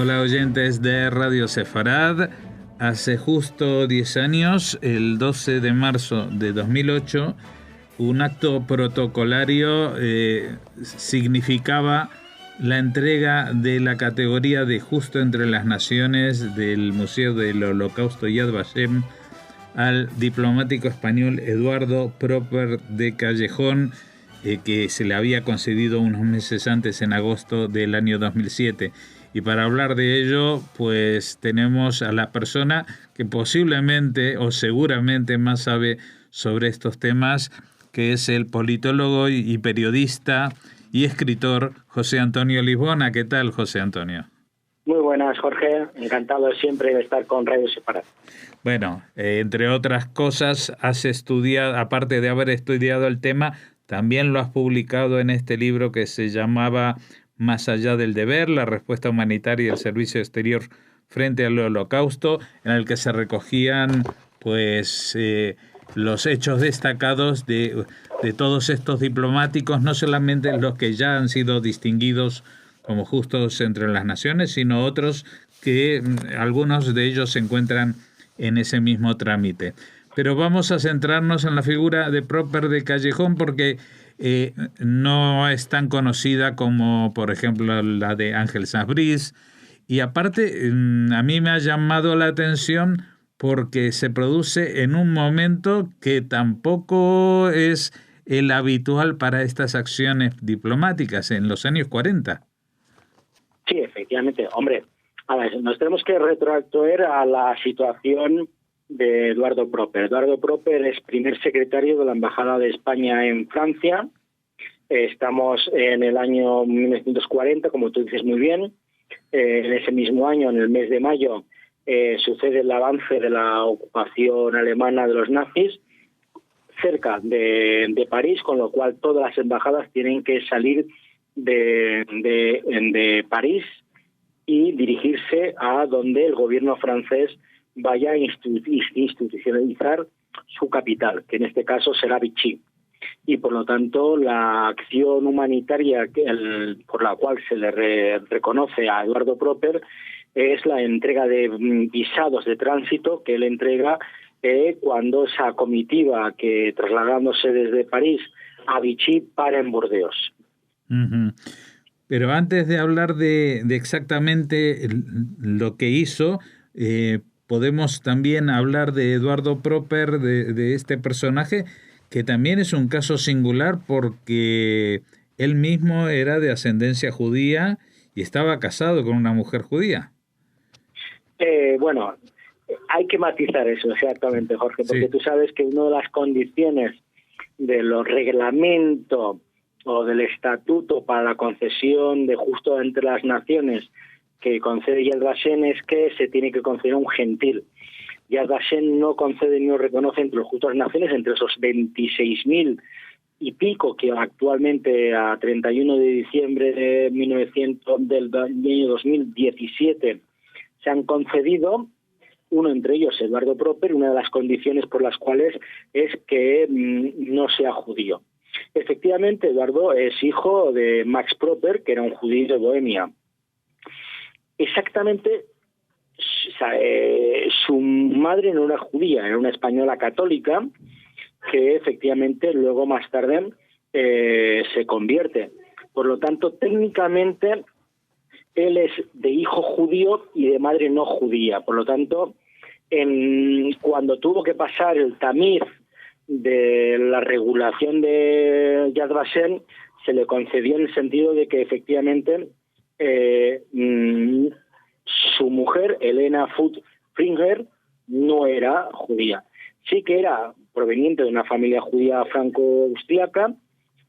Hola oyentes de Radio Sefarad. Hace justo 10 años, el 12 de marzo de 2008, un acto protocolario significaba la entrega de la categoría de Justo entre las Naciones del Museo del Holocausto Yad Vashem al diplomático español Eduardo Proper de Callejón, que se le había concedido unos meses antes, en agosto del año 2007. Y para hablar de ello, pues tenemos a la persona que posiblemente o seguramente más sabe sobre estos temas, que es el politólogo y periodista y escritor José Antonio Lisbona. ¿Qué tal, José Antonio? Muy buenas, Jorge. Encantado siempre de estar con Radio Sefarad. Bueno, entre otras cosas, has estudiado, aparte de haber estudiado el tema, también lo has publicado en este libro que se llamaba Más allá del deber, la respuesta humanitaria y el servicio exterior frente al Holocausto, en el que se recogían pues los hechos destacados de todos estos diplomáticos, no solamente los que ya han sido distinguidos como justos entre las naciones, sino otros que algunos de ellos se encuentran en ese mismo trámite. Pero vamos a centrarnos en la figura de Proper de Callejón porque no es tan conocida como, por ejemplo, la de Ángel Sabriz. Y aparte, a mí me ha llamado la atención porque se produce en un momento que tampoco es el habitual para estas acciones diplomáticas, en los años 40. Sí, efectivamente. Hombre, a ver, nos tenemos que retroactuar a la situación de Eduardo Proper. Eduardo Proper es primer secretario de la Embajada de España en Francia. Estamos en el año 1940, como tú dices muy bien. En ese mismo año, en el mes de mayo, sucede el avance de la ocupación alemana de los nazis cerca de París, con lo cual todas las embajadas tienen que salir de París y dirigirse a donde el gobierno francés vaya a institucionalizar su capital, que en este caso será Vichy. Y por lo tanto la acción humanitaria por la cual se le reconoce a Eduardo Proper es la entrega de visados de tránsito que él entrega cuando esa comitiva que trasladándose desde París a Vichy para en Burdeos. Uh-huh. Pero antes de hablar de exactamente lo que hizo, podemos también hablar de Eduardo Proper, de este personaje, que también es un caso singular porque él mismo era de ascendencia judía y estaba casado con una mujer judía. Bueno, hay que matizar eso exactamente, Jorge, porque sí. Tú sabes que una de las condiciones de los reglamentos o del estatuto para la concesión de justo entre las naciones que concede Yad Vashem es que se tiene que conceder un gentil. Yad Vashem no concede ni no reconoce entre los justos de las naciones, entre esos 26.000 y pico que actualmente a 31 de diciembre del año 2017 se han concedido. Uno entre ellos, Eduardo Proper, una de las condiciones por las cuales es que no sea judío. Efectivamente, Eduardo es hijo de Max Proper, que era un judío de Bohemia. Exactamente, su madre no era judía, era una española católica que efectivamente luego más tarde se convierte. Por lo tanto, técnicamente él es de hijo judío y de madre no judía. Por lo tanto, cuando tuvo que pasar el tamiz de la regulación de Yad Vashem, se le concedió en el sentido de que efectivamente su mujer, Elena Furtwängler, no era judía. Sí que era proveniente de una familia judía franco-austriaca,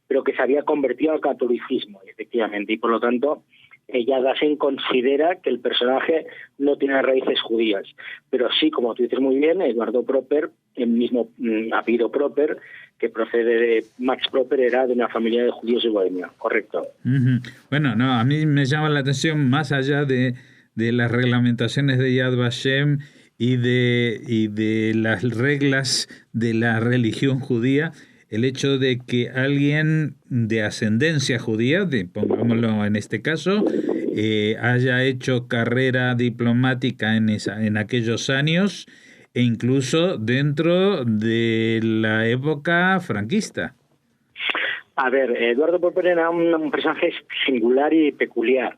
pero que se había convertido al catolicismo, efectivamente, y por lo tanto Yad Vashem considera que el personaje no tiene raíces judías. Pero sí, como tú dices muy bien, Eduardo Proper, el mismo apellido Proper, que procede de Max Proper, era de una familia de judíos de Bohemia, correcto. Uh-huh. Bueno, no, a mí me llama la atención, más allá de las reglamentaciones de Yad Vashem y de las reglas de la religión judía, el hecho de que alguien de ascendencia judía, pongámoslo en este caso, haya hecho carrera diplomática en aquellos años e incluso dentro de la época franquista. A ver, Eduardo Proper era un personaje singular y peculiar.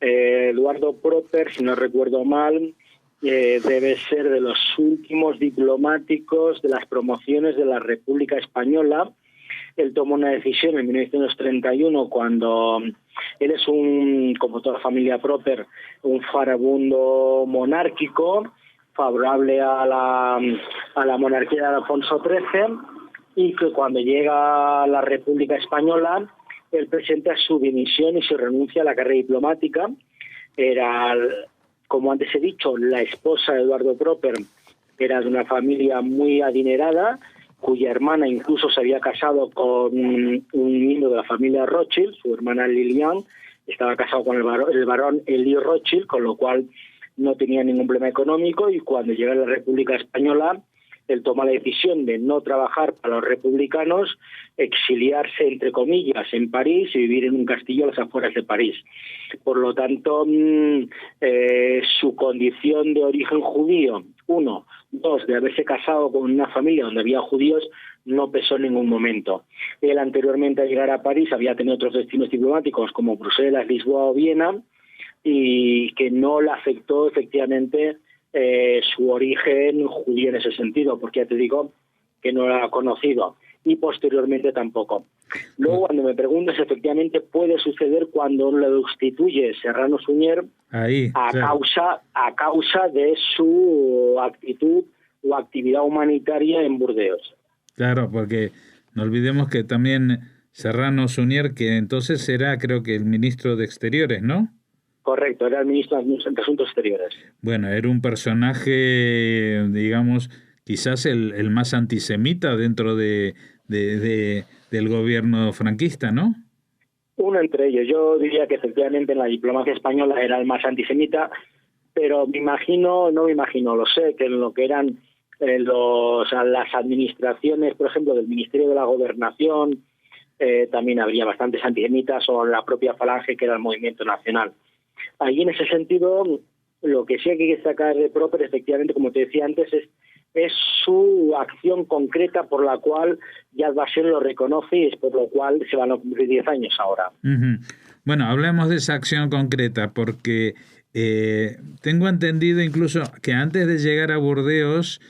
Eduardo Proper, si no recuerdo mal, debe ser de los últimos diplomáticos de las promociones de la República Española. Él tomó una decisión en 1931 cuando él es como toda la familia Proper, un farabundo monárquico, favorable a la monarquía de Alfonso XIII, y que cuando llega a la República Española, él presenta su dimisión y su renuncia a la carrera diplomática. Era, como antes he dicho, la esposa de Eduardo Proper, era de una familia muy adinerada, cuya hermana incluso se había casado con un miembro de la familia Rothschild, su hermana Lilian, estaba casado con el barón Elie Rothschild, con lo cual no tenía ningún problema económico, y cuando llega a la República Española, él toma la decisión de no trabajar para los republicanos, exiliarse, entre comillas, en París y vivir en un castillo a las afueras de París. Por lo tanto, su condición de origen judío, uno, dos, de haberse casado con una familia donde había judíos, no pesó en ningún momento. Él, anteriormente a llegar a París, había tenido otros destinos diplomáticos como Bruselas, Lisboa o Viena, y que no le afectó efectivamente su origen judío en ese sentido, porque ya te digo que no lo ha conocido, y posteriormente tampoco. Luego, cuando me preguntas, efectivamente puede suceder cuando lo sustituye Serrano Suñer a causa de su actitud o actividad humanitaria en Burdeos. Claro, porque no olvidemos que también Serrano Suñer, que entonces era, creo que el ministro de Exteriores, ¿no? Correcto, era el ministro de Asuntos Exteriores. Bueno, era un personaje, digamos, quizás el más antisemita dentro del gobierno franquista, ¿no? Uno entre ellos. Yo diría que efectivamente en la diplomacia española era el más antisemita, pero lo sé, que en lo que eran las administraciones, por ejemplo, del Ministerio de la Gobernación, también habría bastantes antisemitas, o la propia Falange, que era el Movimiento Nacional. Ahí, en ese sentido, lo que sí hay que destacar de Proper, efectivamente, como te decía antes, es su acción concreta por la cual Yad Vashem lo reconoce, y es por lo cual se van a cumplir 10 años ahora. Uh-huh. Bueno, hablemos de esa acción concreta, porque tengo entendido incluso que antes de llegar a Burdeos,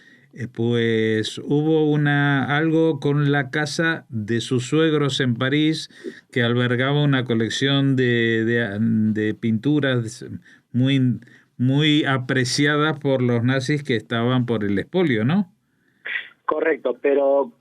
pues hubo algo con la casa de sus suegros en París, que albergaba una colección de pinturas muy apreciadas por los nazis que estaban por el expolio, ¿no? Correcto, pero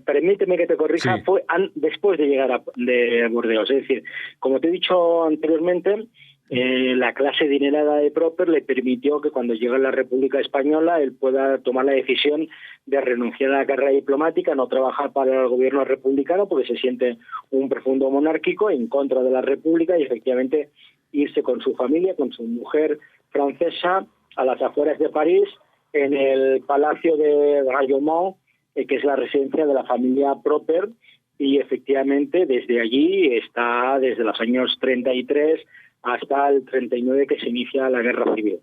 permíteme que te corrija, sí. Fue después de llegar de Burdeos. Es decir, como te he dicho anteriormente, la clase adinerada de Proper le permitió que cuando llegó a la República Española él pueda tomar la decisión de renunciar a la carrera diplomática, no trabajar para el gobierno republicano porque se siente un profundo monárquico en contra de la República, y efectivamente irse con su familia, con su mujer francesa, a las afueras de París, en el Palacio de Gaillomont, que es la residencia de la familia Proper, y efectivamente desde allí está desde los años 33 hasta el 39, que se inicia la Guerra Civil.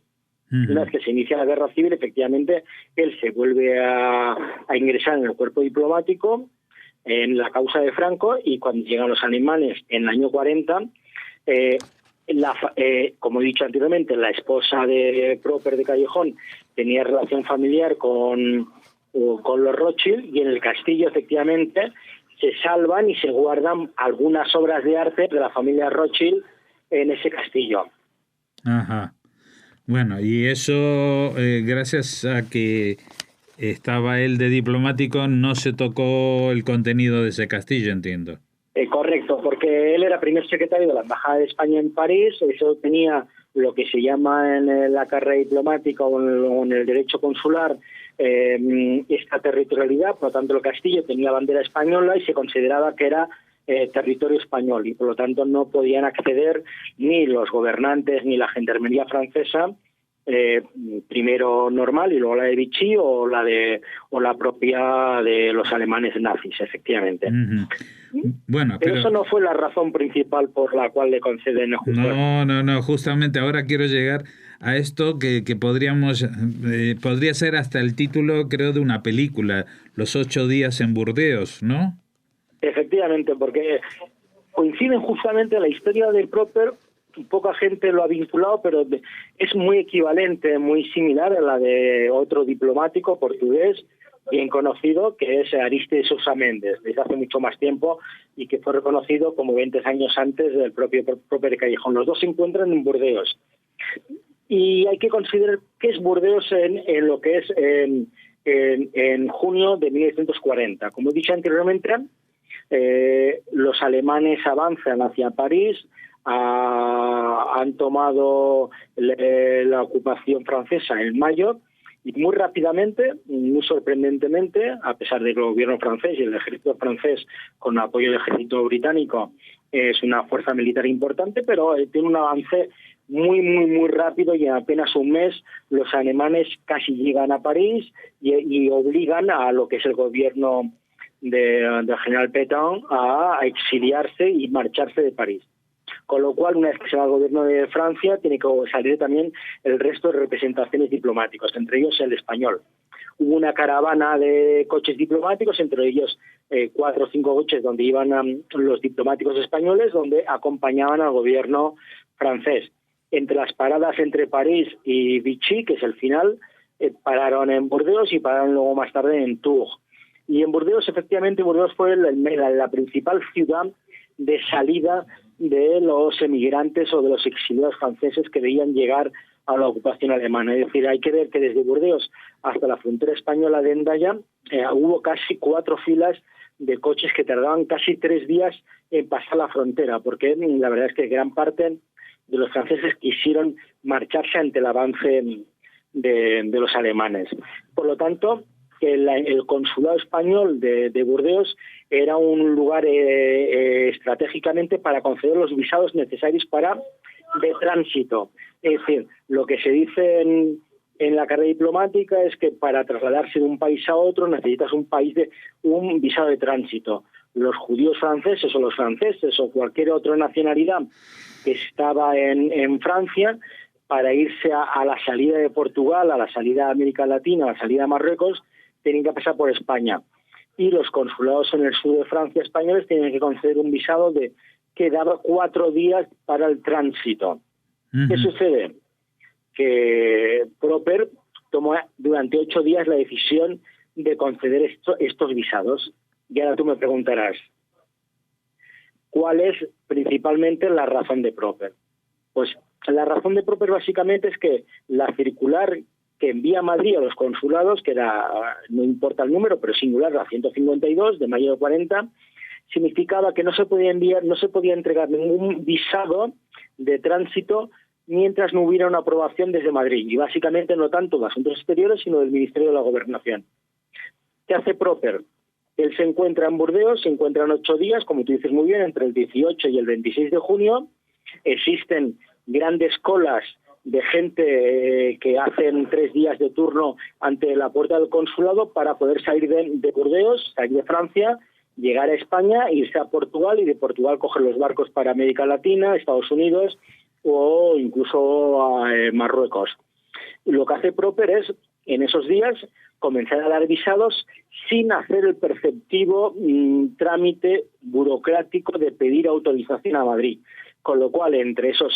Uh-huh. Una vez que se inicia la Guerra Civil, efectivamente, él se vuelve a ingresar en el cuerpo diplomático, en la causa de Franco, y cuando llegan los alemanes en el año 40, como he dicho anteriormente, la esposa de Proper de Callejón tenía relación familiar con los Rothschild, y en el castillo, efectivamente, se salvan y se guardan algunas obras de arte de la familia Rothschild en ese castillo. Ajá. Bueno, y eso, gracias a que estaba él de diplomático, no se tocó el contenido de ese castillo, entiendo. Correcto, porque él era primer secretario de la Embajada de España en París. Eso tenía lo que se llama en la carrera diplomática o en el derecho consular extraterritorialidad. Por lo tanto, el castillo tenía bandera española y se consideraba que era territorio español, y por lo tanto no podían acceder ni los gobernantes ni la gendarmería francesa primero normal y luego la de Vichy o la propia de los alemanes nazis, efectivamente. Bueno, pero eso no fue la razón principal por la cual le conceden el juzgado. No, justamente ahora quiero llegar a esto que podría ser hasta el título, creo, de una película, Los 8 días en Burdeos, ¿no? Efectivamente, porque coinciden justamente la historia de Proper. Poca gente lo ha vinculado, pero es muy equivalente, muy similar a la de otro diplomático portugués bien conocido, que es Arístides Sousa Mendes, desde hace mucho más tiempo, y que fue reconocido como 20 años antes del propio Proper de Callejón. Los dos se encuentran en Burdeos. Y hay que considerar qué es Burdeos en lo que es en junio de 1940. Como he dicho anteriormente, los alemanes avanzan hacia París, han tomado la ocupación francesa en mayo y muy rápidamente, muy sorprendentemente, a pesar de que el gobierno francés y el ejército francés, con apoyo del ejército británico, es una fuerza militar importante, pero tiene un avance muy rápido y en apenas un mes los alemanes casi llegan a París y obligan a lo que es el gobierno del general Pétain a exiliarse y marcharse de París. Con lo cual, una vez que se va al gobierno de Francia, tiene que salir también el resto de representaciones diplomáticos, entre ellos el español. Hubo una caravana de coches diplomáticos, entre ellos 4 o 5 coches donde iban los diplomáticos españoles, donde acompañaban al gobierno francés. Entre las paradas entre París y Vichy, que es el final, pararon en Burdeos y pararon luego más tarde en Tours. Y en Burdeos, efectivamente, Burdeos fue la principal ciudad de salida de los emigrantes o de los exiliados franceses que veían llegar a la ocupación alemana. Es decir, hay que ver que desde Burdeos hasta la frontera española de Hendaya hubo casi 4 filas de coches que tardaban casi 3 días en pasar la frontera, porque la verdad es que gran parte de los franceses quisieron marcharse ante el avance de los alemanes. Por lo tanto, el consulado español de Burdeos era un lugar estratégicamente para conceder los visados necesarios de tránsito. Es decir, lo que se dice en la carrera diplomática es que para trasladarse de un país a otro necesitas un visado de tránsito. Los judíos franceses o los franceses o cualquier otra nacionalidad que estaba en Francia, para irse a la salida de Portugal, a la salida de América Latina, a la salida de Marruecos, tienen que pasar por España. Y los consulados en el sur de Francia españoles tienen que conceder un visado que daba 4 días para el tránsito. ¿Qué sucede? Que Proper tomó durante 8 días la decisión de conceder estos visados. Y ahora tú me preguntarás, ¿cuál es principalmente la razón de Proper? Pues la razón de Proper básicamente es que la circular que envía a Madrid a los consulados, que era, no importa el número, pero singular, la 152 de mayo de 40, significaba que no se podía entregar ningún visado de tránsito mientras no hubiera una aprobación desde Madrid, y básicamente no tanto de Asuntos Exteriores, sino del Ministerio de la Gobernación. ¿Qué hace Proper? Él se encuentra en Burdeos, se encuentra en 8 días, como tú dices muy bien, entre el 18 y el 26 de junio. Existen grandes colas de gente que hacen 3 días de turno ante la puerta del consulado para poder salir de Burdeos, salir de Francia, llegar a España, irse a Portugal y de Portugal coger los barcos para América Latina, Estados Unidos o incluso a Marruecos. Lo que hace Proper es, en esos días, comenzar a dar visados sin hacer el perceptivo trámite burocrático de pedir autorización a Madrid. Con lo cual, entre esos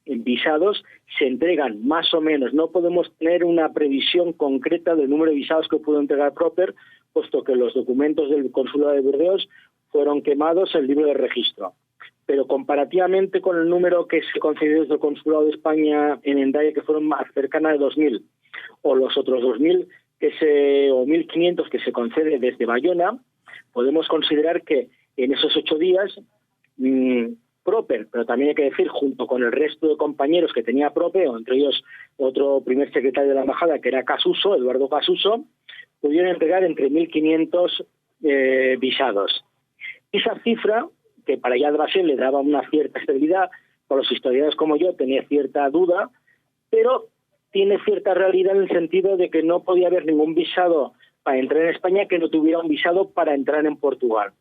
visados se entregan más o menos. No podemos tener una previsión concreta del número de visados que pudo entregar Proper, puesto que los documentos del consulado de Burdeos fueron quemados en el libro de registro. Pero comparativamente con el número que se concedió desde el consulado de España en Hendaya, que fueron más cercana de 2.000, o los otros 2.000 o 1.500 que se concede desde Bayona, podemos considerar que en esos 8 días Proper, pero también hay que decir, junto con el resto de compañeros que tenía Proper, entre ellos otro primer secretario de la embajada, que era Casuso, Eduardo Casuso, pudieron entregar entre 1.500 visados. Esa cifra, que para Yad Vashem le daba una cierta estabilidad, para los historiadores como yo tenía cierta duda, pero tiene cierta realidad en el sentido de que no podía haber ningún visado para entrar en España que no tuviera un visado para entrar en Portugal.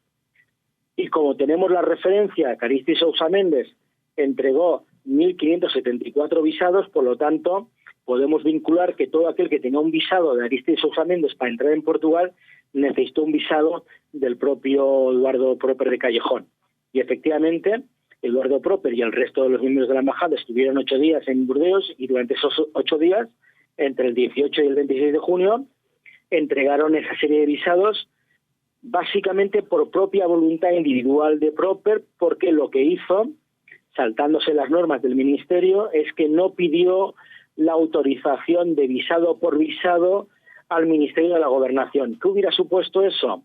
Y como tenemos la referencia que Aristides Sousa Mendes entregó 1.574 visados, por lo tanto, podemos vincular que todo aquel que tenía un visado de Aristides Sousa Mendes para entrar en Portugal necesitó un visado del propio Eduardo Proper de Callejón. Y efectivamente, Eduardo Proper y el resto de los miembros de la embajada estuvieron 8 días en Burdeos y durante esos 8 días, entre el 18 y el 26 de junio, entregaron esa serie de visados básicamente por propia voluntad individual de Proper, porque lo que hizo, saltándose las normas del ministerio, es que no pidió la autorización de visado por visado al Ministerio de la Gobernación. ¿Qué hubiera supuesto eso?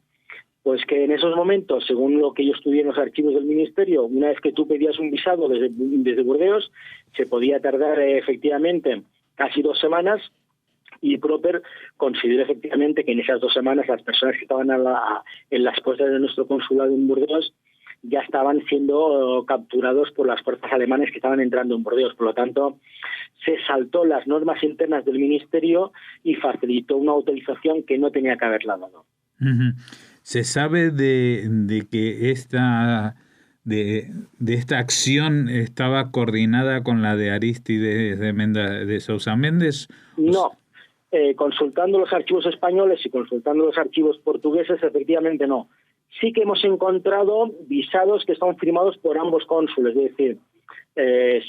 Pues que en esos momentos, según lo que yo estudié en los archivos del Ministerio, una vez que tú pedías un visado desde Burdeos, se podía tardar efectivamente casi 2 semanas, y Proper consideró efectivamente que en esas 2 semanas las personas que estaban en las puertas de nuestro consulado en Burdeos ya estaban siendo capturados por las fuerzas alemanas que estaban entrando en Burdeos. Por lo tanto, se saltó las normas internas del Ministerio y facilitó una autorización que no tenía que haberla dado. ¿Se sabe de que esta acción estaba coordinada con la de Aristides de Sousa Mendes? No. Consultando los archivos españoles y consultando los archivos portugueses, efectivamente no. Sí que hemos encontrado visados que están firmados por ambos cónsules, es decir,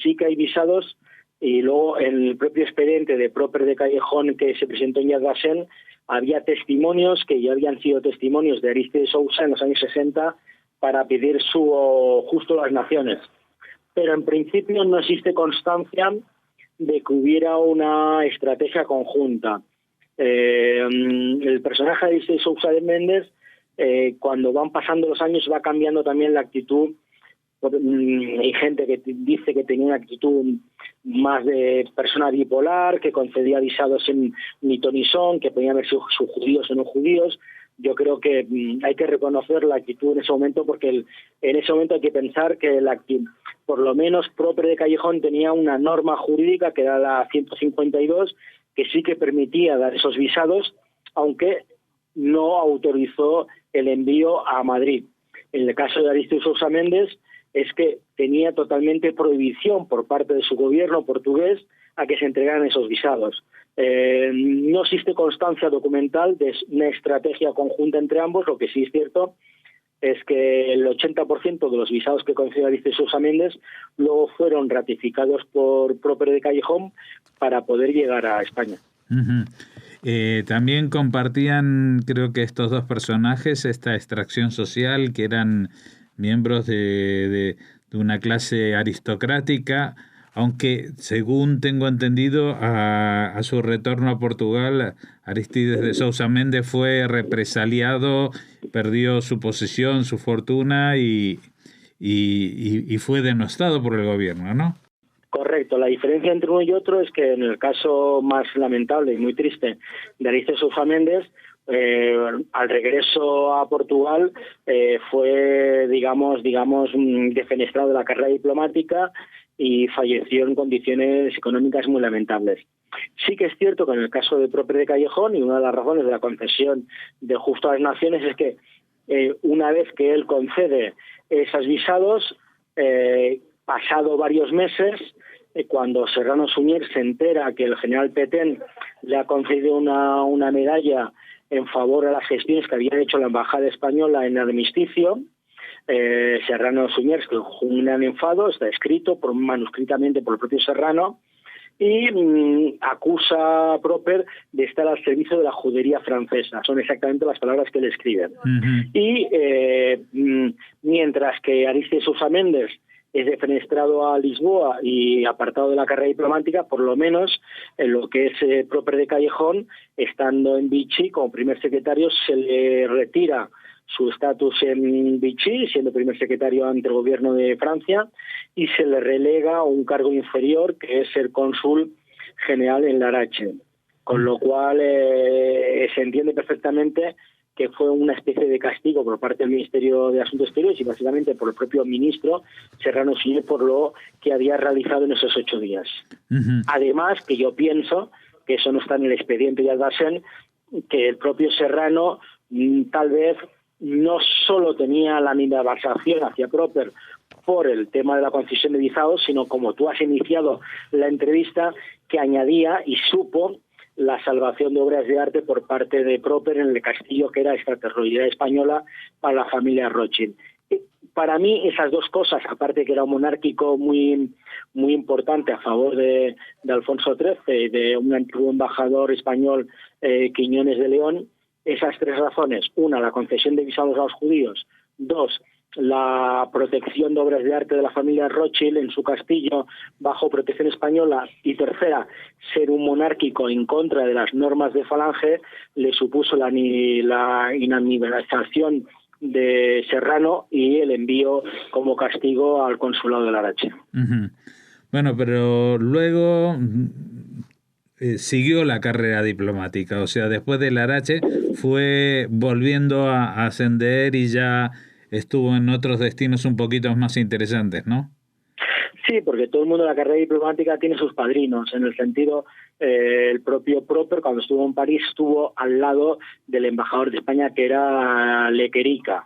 sí que hay visados, y luego en el propio expediente de Proper de Callejón que se presentó en Yad Vashem había testimonios que ya habían sido testimonios de Aristides Sousa en los años 60 para pedir su justo a las naciones. Pero en principio no existe constancia de que hubiera una estrategia conjunta. El personaje de Aristides Sousa Mendes, cuando van pasando los años, va cambiando también la actitud. Hay gente que dice que tenía una actitud más de persona bipolar, que concedía visados en ni ton ni son, que podían haber sido judíos o no judíos. Yo creo que hay que reconocer la actitud en ese momento, porque en ese momento hay que pensar que por lo menos Proper de Callejón tenía una norma jurídica, que era la 152, que sí que permitía dar esos visados, aunque no autorizó el envío a Madrid. En el caso de Aristides Sousa Mendes es que tenía totalmente prohibición por parte de su gobierno portugués a que se entregaran esos visados. No existe constancia documental de una estrategia conjunta entre ambos. Lo que sí es cierto es que el 80% de los visados que concedió Aristides Sousa Mendes luego fueron ratificados por Proper de Callejón para poder llegar a España. También compartían, creo que estos dos personajes, esta extracción social, que eran miembros de una clase aristocrática, aunque según tengo entendido, a su retorno a Portugal, Aristides de Sousa Mendes fue represaliado, perdió su posesión, su fortuna y fue denostado por el gobierno, ¿no? Correcto. La diferencia entre uno y otro es que en el caso más lamentable y muy triste de Aristides Sousa Mendes, al regreso a Portugal fue, digamos, defenestrado de la carrera diplomática y falleció en condiciones económicas muy lamentables. Sí que es cierto que en el caso de Proper de Callejón, y una de las razones de la concesión de justo a las naciones es que una vez que él concede esos visados, pasado varios meses, cuando Serrano Suñer se entera que el general Petén le ha concedido una medalla en favor de las gestiones que había hecho la embajada española en el armisticio, Serrano Suñer, que con un gran enfado, está escrito manuscritamente por el propio Serrano, y acusa a Proper de estar al servicio de la judería francesa. Son exactamente las palabras que le escriben. Y mientras que Aristides Sousa Mendes es defenestrado a Lisboa y apartado de la carrera diplomática, por lo menos en lo que es Proper de Callejón, estando en Vichy como primer secretario, se le retira su estatus en Vichy, siendo primer secretario ante el gobierno de Francia, y se le relega a un cargo inferior, que es ser cónsul general en Larache. Con lo cual se entiende perfectamente que fue una especie de castigo por parte del Ministerio de Asuntos Exteriores y básicamente por el propio ministro Serrano Suñer por lo que había realizado en esos 8 días. Además, que yo pienso que eso no está en el expediente de Yad Vashem, que el propio Serrano tal vez no solo tenía la animadversión hacia Proper por el tema de la concesión de visados, sino como tú has iniciado la entrevista, que añadía y supo la salvación de obras de arte por parte de Proper en el castillo que era extraterritorialidad española para la familia Rothschild. Para mí esas dos cosas, aparte que era un monárquico muy importante a favor de Alfonso XIII, de un antiguo embajador español, Quiñones de León, esas 3 razones: una, la concesión de visados a los judíos; 2, la protección de obras de arte de la familia Rothschild en su castillo bajo protección española; y tercera, ser un monárquico en contra de las normas de Falange, le supuso la inhabilitación de Serrano y el envío como castigo al consulado de Larache. Bueno, pero luego siguió la carrera diplomática, o sea, después de Larache fue volviendo a ascender y ya estuvo en otros destinos un poquito más interesantes, ¿no? Sí, porque todo el mundo en la carrera diplomática tiene sus padrinos, en el sentido, el propio Proper, cuando estuvo en París, estuvo al lado del embajador de España, que era Lequerica,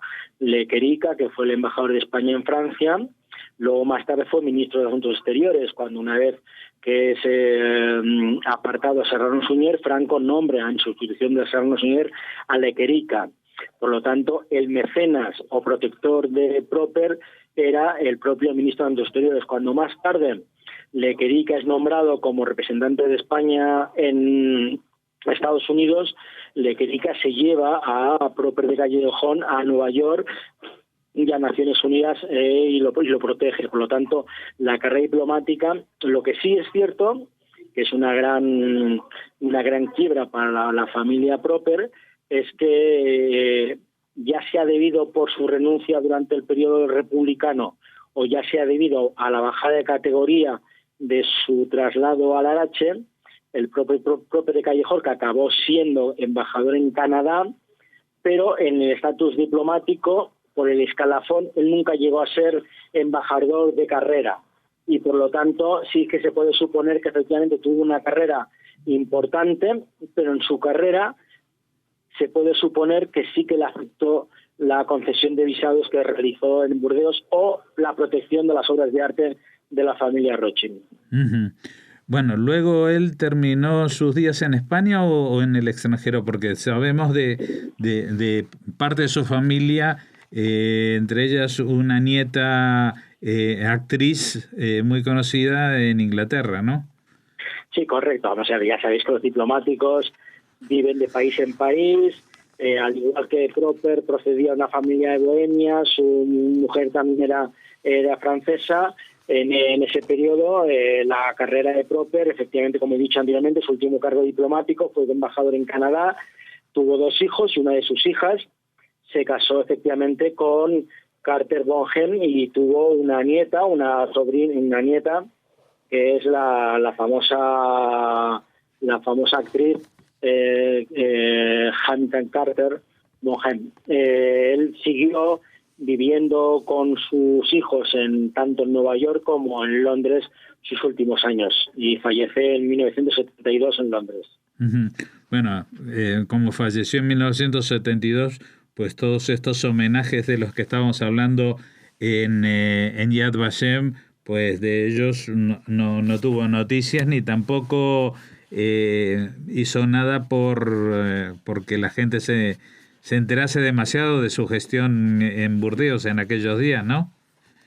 que fue el embajador de España en Francia. Luego más tarde fue ministro de Asuntos Exteriores, cuando una vez que se apartado a Serrano Suñer, Franco nombra en sustitución de Serrano Suñer a Lequerica. Por lo tanto, el mecenas o protector de Proper era el propio ministro de Asuntos Exteriores. Cuando más tarde Lequerica es nombrado como representante de España en Estados Unidos, Lequerica se lleva a Proper de Callejón a Nueva York y a Naciones Unidas y lo protege. Por lo tanto, la carrera diplomática, lo que sí es cierto, que es una gran quiebra para la familia Proper, es que ya sea debido por su renuncia durante el periodo republicano o ya sea debido a la bajada de categoría de su traslado a Larache, el propio de Callejón, que acabó siendo embajador en Canadá, pero en el estatus diplomático, por el escalafón, él nunca llegó a ser embajador de carrera. Y por lo tanto, sí que se puede suponer que efectivamente tuvo una carrera importante, pero en su carrera se puede suponer que sí que le afectó la concesión de visados que realizó en Burdeos o la protección de las obras de arte de la familia Rothschild. Bueno, luego él terminó sus días en España o en el extranjero, porque sabemos de parte de su familia, entre ellas una nieta actriz muy conocida en Inglaterra, ¿no? Sí, correcto. O sea, ya sabéis que los diplomáticos viven de país en país, al igual que Proper procedía de una familia de Bohemia, su mujer también era francesa. En ese periodo, la carrera de Proper, efectivamente, como he dicho anteriormente, su último cargo diplomático fue de embajador en Canadá, tuvo 2 hijos y una de sus hijas se casó efectivamente con Carter Bonhem y tuvo una nieta, una que es la famosa actriz Hamilton Carter Bonhem. Él siguió viviendo con sus hijos tanto en Nueva York como en Londres sus últimos años y fallece en 1972 en Londres. Bueno, como falleció en 1972, pues todos estos homenajes de los que estábamos hablando en Yad Vashem, pues de ellos no tuvo noticias ni tampoco hizo nada porque la gente se enterase demasiado de su gestión en Burdeos en aquellos días, ¿no?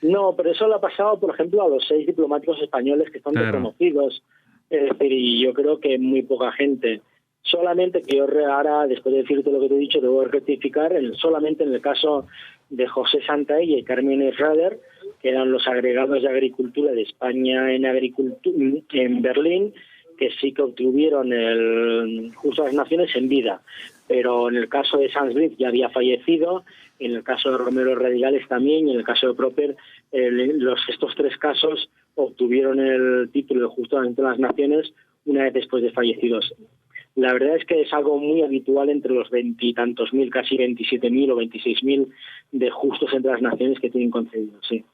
No, pero eso le ha pasado, por ejemplo, a los 6 diplomáticos españoles que están reconocidos. Es decir, y yo creo que muy poca gente. Solamente que yo ahora, después de decirte lo que te he dicho, debo rectificar, solamente en el caso de José Santaella y Carmen Schrader, que eran los agregados de Agricultura de España en Berlín, que sí que obtuvieron el Justo de las Naciones en vida. Pero en el caso de Sanz Brief ya había fallecido, en el caso de Romero Radicales también, y en el caso de Proper, estos 3 casos obtuvieron el título de Justo de las Naciones una vez después de fallecidos. La verdad es que es algo muy habitual entre los 20 y tantos mil, casi 27.000 o 26.000 de justos entre las naciones que tienen concedidos, sí.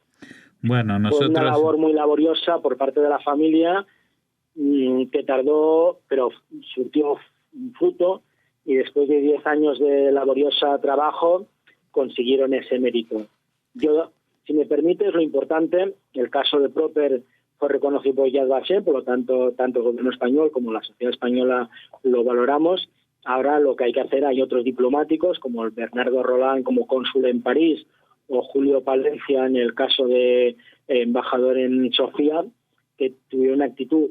Bueno, nosotros... Fue una labor muy laboriosa por parte de la familia que tardó, pero surtió fruto, y después de 10 años de laboriosa trabajo consiguieron ese mérito. Yo, si me permites, lo importante, el caso de Proper fue reconocido por Yad Vashem, por lo tanto el gobierno español como la sociedad española lo valoramos. Ahora lo que hay que hacer, hay otros diplomáticos como el Bernardo Roland como cónsul en París, o Julio Palencia en el caso de embajador en Sofía, que tuvieron una actitud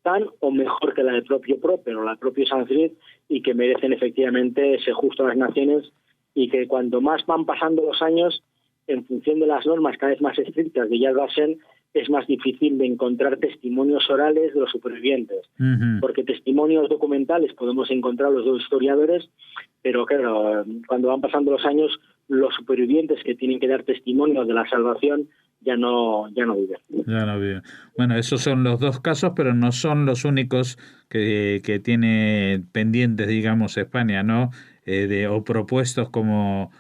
tan o mejor que la del propio Proper o la del propio Sanfrid, y que merecen efectivamente ese justo a las naciones, y que cuanto más van pasando los años, en función de las normas cada vez más estrictas de Yad Vashem, es más difícil de encontrar testimonios orales de los supervivientes. Uh-huh. Porque testimonios documentales podemos encontrar los dos historiadores, pero claro, cuando van pasando los años, los supervivientes que tienen que dar testimonio de la salvación ya no viven. Ya no viven. Bueno, esos son los dos casos, pero no son los únicos que tiene pendientes, digamos, España, ¿no? O propuestos como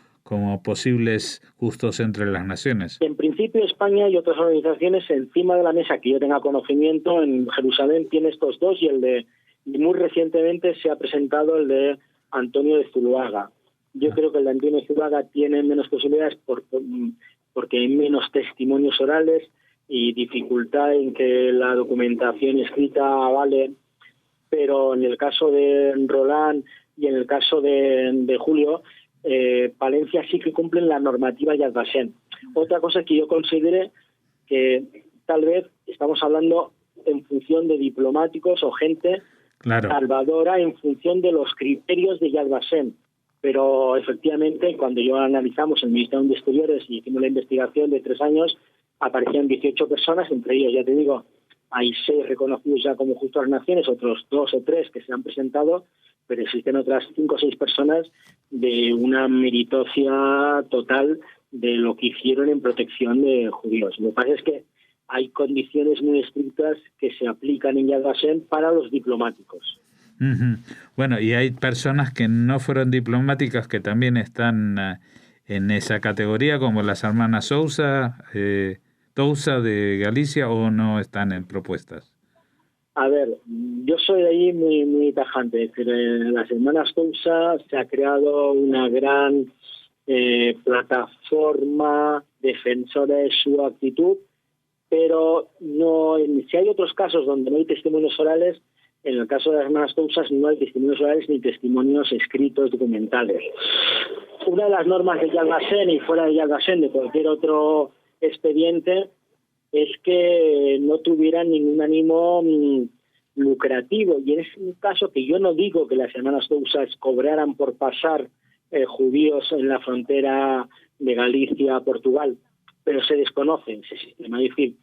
posibles justos entre las naciones. En principio, España y otras organizaciones encima de la mesa que yo tenga conocimiento en Jerusalén tiene estos dos, y muy recientemente se ha presentado el de Antonio de Zuluaga. Yo creo que el de Antonio de Zuluaga tiene menos posibilidades porque hay menos testimonios orales y dificultad en que la documentación escrita avale, pero en el caso de Roland y en el caso de Julio, Palencia sí que cumplen la normativa Yad Vashem. Otra cosa que yo considere que tal vez estamos hablando en función de diplomáticos o gente salvadora en función de los criterios de Yad Vashem. Pero efectivamente, cuando yo analizamos el Ministerio de Exteriores y hicimos la investigación de 3 años, aparecían 18 personas, entre ellos, ya te digo, hay 6 reconocidos ya como justos a las naciones, otros 2 o 3 que se han presentado, pero existen otras 5 o 6 personas de una meritosia total de lo que hicieron en protección de judíos. Lo que pasa es que hay condiciones muy estrictas que se aplican en Yad Vashem para los diplomáticos. Uh-huh. Bueno, y hay personas que no fueron diplomáticas que también están en esa categoría, como las hermanas Sousa de Galicia, o no están en propuestas. A ver, yo soy de ahí muy tajante. Es decir, en las hermanas Sousa se ha creado una gran plataforma defensora de su actitud, pero no. Si hay otros casos donde no hay testimonios orales, en el caso de las hermanas Tousas no hay testimonios orales ni testimonios escritos documentales. Una de las normas de Yad Vashem y fuera de Yad Vashem de cualquier otro expediente es que no tuvieran ningún ánimo lucrativo. Y en ese caso, que yo no digo que las hermanas Tousas cobraran por pasar judíos en la frontera de Galicia a Portugal, pero se desconoce ese sistema. Es decir,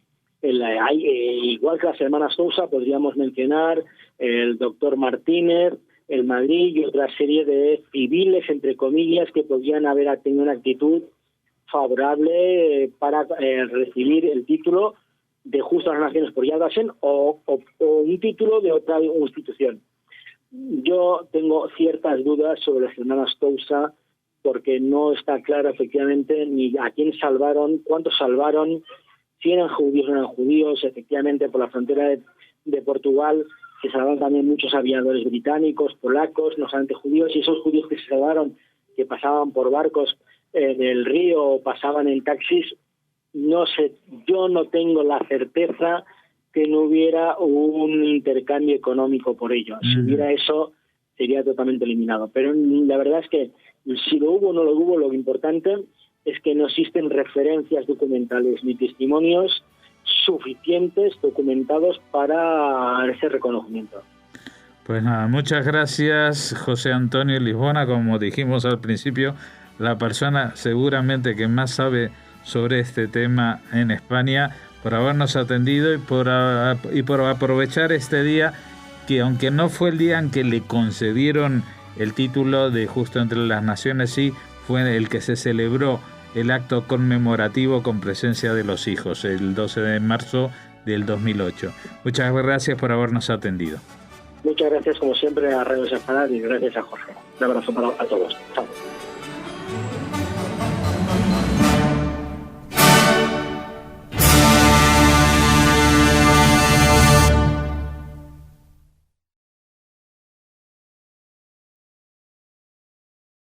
igual que las hermanas Sousa, podríamos mencionar el doctor Martínez, el Madrid y otra serie de civiles, entre comillas, que podrían haber tenido una actitud favorable para recibir el título de justo a las naciones por Yad Vashem o un título de otra institución. Yo tengo ciertas dudas sobre las hermanas Sousa porque no está claro efectivamente ni a quién salvaron, cuántos salvaron, si eran judíos o no eran judíos. Efectivamente, por la frontera de Portugal se salvaron también muchos aviadores británicos, polacos, no solamente judíos, y esos judíos que se salvaron, que pasaban por barcos en el río o pasaban en taxis, no sé, yo no tengo la certeza que no hubiera un intercambio económico por ello. Si hubiera eso, sería totalmente eliminado. Pero la verdad es que si lo hubo o no lo hubo, lo importante es que no existen referencias documentales ni testimonios suficientes documentados para ese reconocimiento. Pues nada, muchas gracias, José Antonio Lisbona. Como dijimos al principio, la persona seguramente que más sabe sobre este tema en España, por habernos atendido y por aprovechar este día, que aunque no fue el día en que le concedieron el título de Justo entre las Naciones, sí fue el que se celebró el acto conmemorativo con presencia de los hijos, el 12 de marzo del 2008. Muchas gracias por habernos atendido. Muchas gracias, como siempre, a Radio Safarat y gracias a Jorge. Un abrazo para a todos. Chao.